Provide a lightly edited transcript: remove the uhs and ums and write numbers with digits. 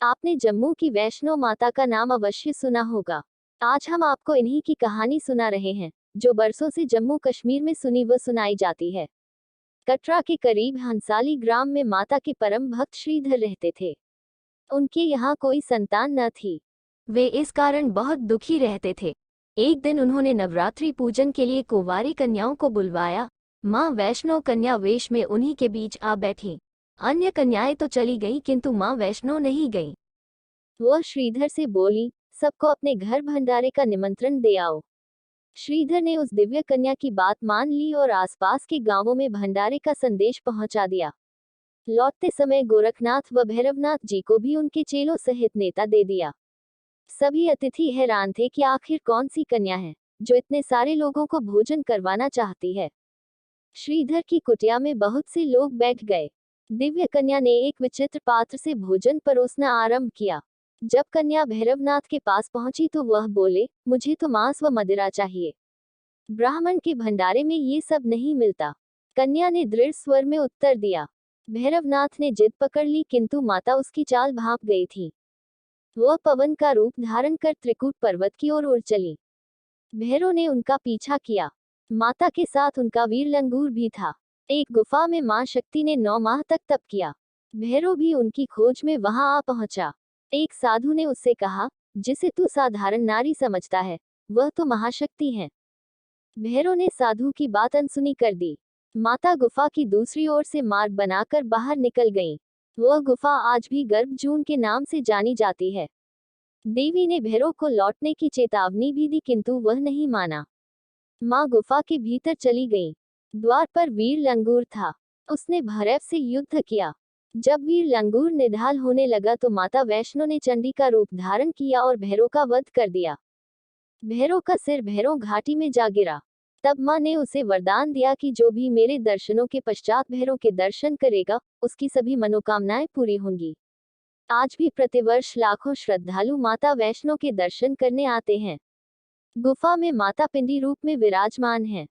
आपने जम्मू की वैष्णो माता का नाम अवश्य सुना होगा। आज हम आपको इन्हीं की कहानी सुना रहे हैं, जो बरसों से जम्मू कश्मीर में सुनी व सुनाई जाती है। कटरा के करीब हंसाली ग्राम में माता के परम भक्त श्रीधर रहते थे। उनके यहाँ कोई संतान न थी। वे इस कारण बहुत दुखी रहते थे। एक दिन उन्होंने नवरात्रि पूजन के लिए कुंवारी कन्याओं को बुलवाया। माँ वैष्णो कन्या वेश में उन्हीं के बीच आ बैठी। अन्य कन्याएं तो चली गईं, किंतु माँ वैष्णो नहीं गईं। वह श्रीधर से बोली, सबको अपने घर भंडारे का निमंत्रण दे आओ। श्रीधर ने उस दिव्य कन्या की बात मान ली और आसपास के गांवों में भंडारे का संदेश पहुंचा दिया। लौटते समय गोरखनाथ व भैरवनाथ जी को भी उनके चेलों सहित नेता दे दिया। सभी अतिथि हैरान थे कि आखिर कौन सी कन्या है जो इतने सारे लोगों को भोजन करवाना चाहती है। श्रीधर की कुटिया में बहुत से लोग बैठ गए। दिव्य कन्या ने एक विचित्र पात्र से भोजन परोसना आरंभ किया। जब कन्या भैरवनाथ के पास पहुंची तो वह बोले, मुझे तो मांस व मदिरा चाहिए। ब्राह्मण के भंडारे में ये सब नहीं मिलता। कन्या ने दृढ़ स्वर में उत्तर दिया। भैरवनाथ ने जिद पकड़ ली, किंतु माता उसकी चाल भांप गई थी। वह पवन का रूप धारण कर त्रिकूट पर्वत की ओर उड़ चली। भैरव ने उनका पीछा किया। माता के साथ उनका वीर लंगूर भी था। एक गुफा में मां शक्ति ने 9 माह तक तप किया। भैरव भी उनकी खोज में वहां आ पहुंचा। एक साधु ने उससे कहा, जिसे तू साधारण नारी समझता है, वह तो महाशक्ति है। भैरव ने साधु की बात अनसुनी कर दी। माता गुफा की दूसरी ओर से मार्ग बनाकर बाहर निकल गईं। वह गुफा आज भी गर्भजून के नाम से जानी जाती है। देवी ने भैरव को लौटने की चेतावनी भी दी, किंतु वह नहीं माना। मां गुफा के भीतर चली गई। द्वार पर वीर लंगूर था। उसने भैरव से युद्ध किया। जब वीर लंगूर निढाल होने लगा तो माता वैष्णो ने चंडी का रूप धारण किया और भैरव का वध कर दिया। भैरव का सिर भैरव घाटी में जा गिरा। तब मां ने उसे वरदान दिया कि जो भी मेरे दर्शनों के पश्चात भैरव के दर्शन करेगा, उसकी सभी मनोकामनाएं पूरी होंगी। आज भी प्रतिवर्ष लाखों श्रद्धालु माता वैष्णो के दर्शन करने आते हैं। गुफा में माता पिंडी रूप में विराजमान है।